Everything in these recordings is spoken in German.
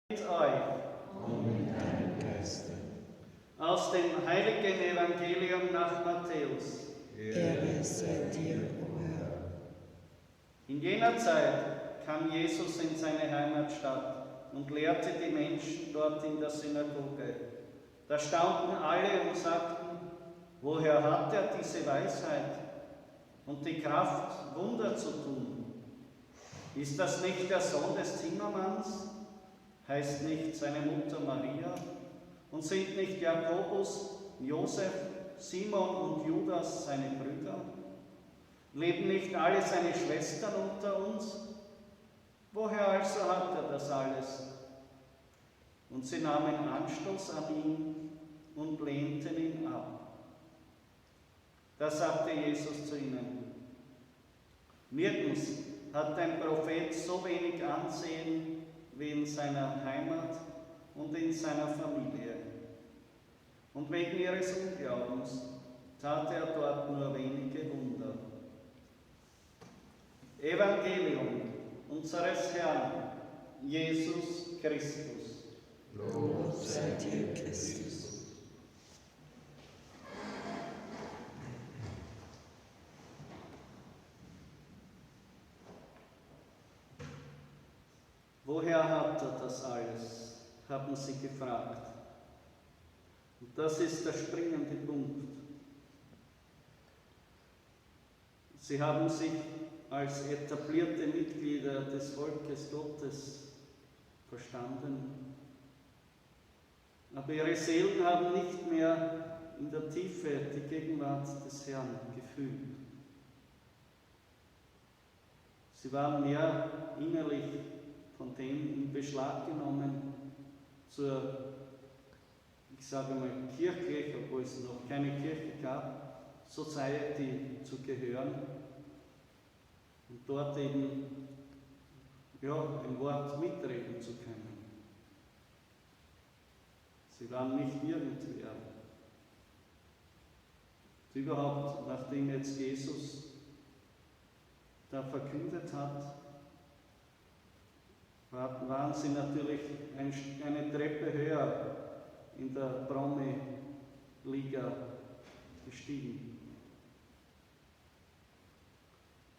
Mit euch. Und mit deinem Geiste. Aus dem heiligen Evangelium nach Matthäus. Ehre sei dir, o Herr. In jener Zeit kam Jesus in seine Heimatstadt und lehrte die Menschen dort in der Synagoge. Da staunten alle und sagten: Woher hat er diese Weisheit und die Kraft, Wunder zu tun? Ist das nicht der Sohn des Zimmermanns? Heißt nicht seine Mutter Maria? Und sind nicht Jakobus, Josef, Simon und Judas seine Brüder? Leben nicht alle seine Schwestern unter uns? Woher also hat er das alles? Und sie nahmen Anstoß an ihm und lehnten ihn ab. Da sagte Jesus zu ihnen: Nirgends hat ein Prophet so wenig Ansehen wie in seiner Heimat und in seiner Familie. Und wegen ihres Unglaubens tat er dort nur wenige Wunder. Evangelium unseres Herrn Jesus Christus. Lob sei dir, Christus. Woher hat er das alles? Haben sie gefragt. Und das ist der springende Punkt. Sie haben sich als etablierte Mitglieder des Volkes Gottes verstanden. Aber ihre Seelen haben nicht mehr in der Tiefe die Gegenwart des Herrn gefühlt. Sie waren mehr innerlich von dem in Beschlag genommen zur, ich sage mal, kirchlich, obwohl es noch keine Kirche gab, Society zu gehören und dort eben ein Wort mitreden zu können. Sie waren nicht irgendwer. Und überhaupt, nachdem jetzt Jesus da verkündet hat, waren sie natürlich eine Treppe höher in der Promi-Liga gestiegen.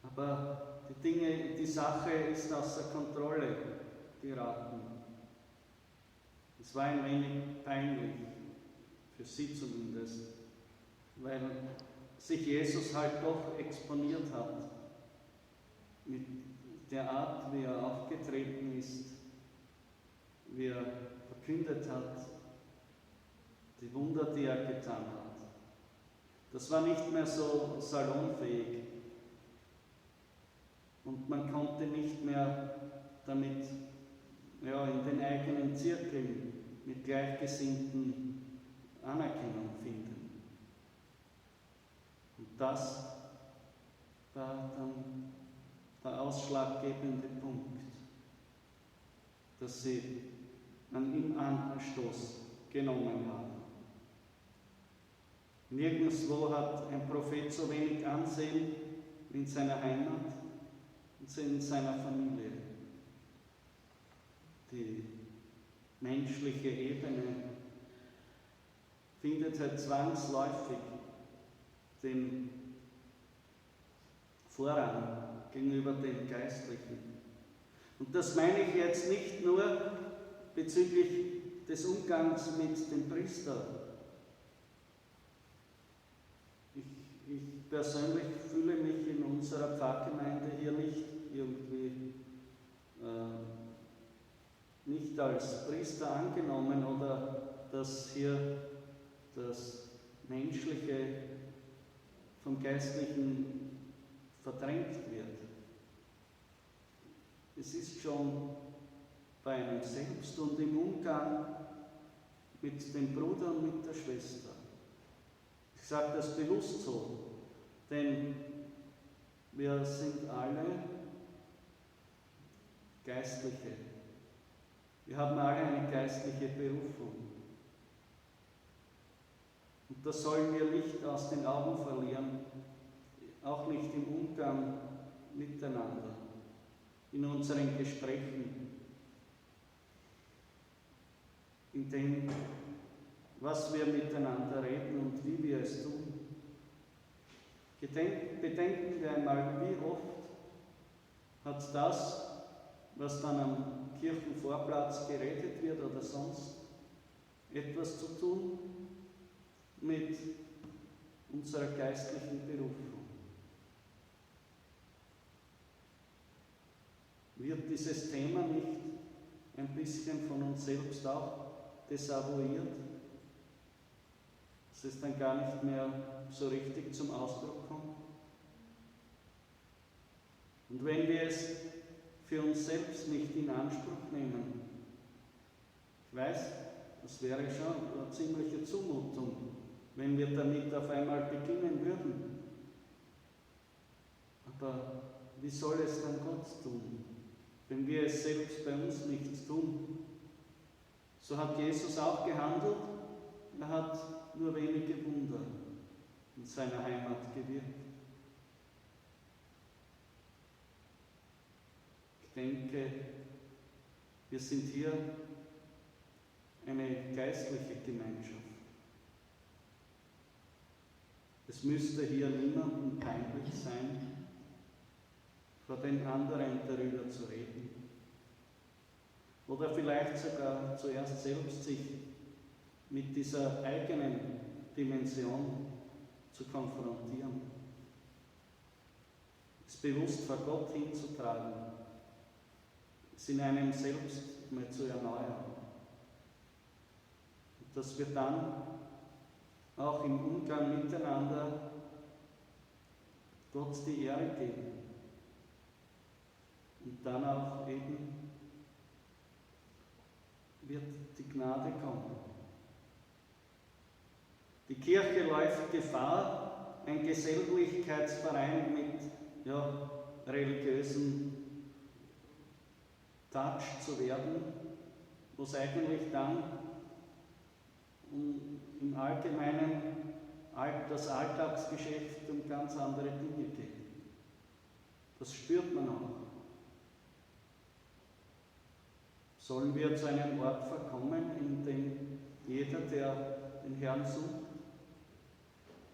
Aber die Sache ist außer Kontrolle geraten. Es war ein wenig peinlich, für sie zumindest, weil sich Jesus halt doch exponiert hat mit der Art, wie er aufgetreten ist, wie er verkündet hat, die Wunder, die er getan hat. Das war nicht mehr so salonfähig und man konnte nicht mehr damit in den eigenen Zirkeln mit Gleichgesinnten Anerkennung finden. Und das war dann der ausschlaggebende Punkt, dass sie an ihm Anstoß genommen haben. Nirgendwo hat ein Prophet so wenig Ansehen wie in seiner Heimat und in seiner Familie. Die menschliche Ebene findet halt zwangsläufig den Vorrang gegenüber dem Geistlichen. Und das meine ich jetzt nicht nur bezüglich des Umgangs mit dem Priester. Ich persönlich fühle mich in unserer Pfarrgemeinde hier nicht irgendwie nicht als Priester angenommen oder dass hier das Menschliche vom Geistlichen verdrängt wird. Es ist schon bei einem selbst und im Umgang mit dem Bruder und mit der Schwester. Ich sage das bewusst so, denn wir sind alle Geistliche. Wir haben alle eine geistliche Berufung. Und das sollen wir nicht aus den Augen verlieren, auch nicht im Umgang miteinander, in unseren Gesprächen. in dem, was wir miteinander reden und wie wir es tun. Bedenken wir einmal, wie oft hat das, was dann am Kirchenvorplatz geredet wird oder sonst, etwas zu tun mit unserer geistlichen Berufung. Wird dieses Thema nicht ein bisschen von uns selbst auch desavouiert, dass es dann gar nicht mehr so richtig zum Ausdruck kommt? Und wenn wir es für uns selbst nicht in Anspruch nehmen, ich weiß, das wäre schon eine ziemliche Zumutung, wenn wir damit auf einmal beginnen würden. Aber wie soll es dann Gott tun, wenn wir es selbst bei uns nicht tun? So hat Jesus auch gehandelt. Er hat nur wenige Wunder in seiner Heimat gewirkt. Ich denke, wir sind hier eine geistliche Gemeinschaft. Es müsste hier niemandem peinlich sein, vor den anderen darüber zu reden. Oder vielleicht sogar zuerst selbst sich mit dieser eigenen Dimension zu konfrontieren. Es bewusst vor Gott hinzutragen, es in einem selbst mal zu erneuern. Und dass wir dann auch im Umgang miteinander Gott die Ehre geben. Und dann auch eben wird die Gnade kommen. Die Kirche läuft Gefahr, ein Geselligkeitsverein mit religiösen Touch zu werden, wo es eigentlich dann im Allgemeinen das Alltagsgeschäft um ganz andere Dinge geht. Das spürt man auch. Sollen wir zu einem Ort verkommen, in dem jeder, der den Herrn sucht,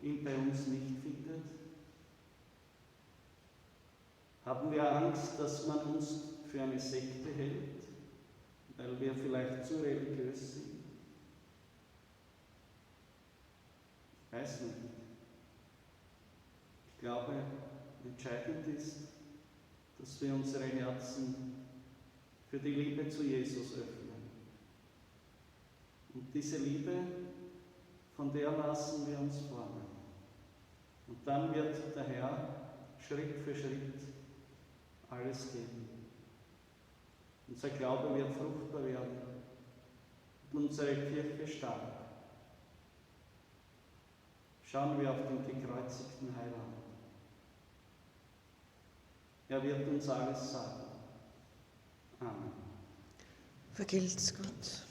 ihn bei uns nicht findet? Haben wir Angst, dass man uns für eine Sekte hält, weil wir vielleicht zu religiös sind? Ich weiß nicht. Ich glaube, entscheidend ist, dass wir unsere Herzen für die Liebe zu Jesus öffnen. Und diese Liebe, von der lassen wir uns formen. Und dann wird der Herr Schritt für Schritt alles geben. Unser Glaube wird fruchtbar werden und unsere Kirche stark. Schauen wir auf den gekreuzigten Heiland. Er wird uns alles sagen. Amen. Vergelt's Gott.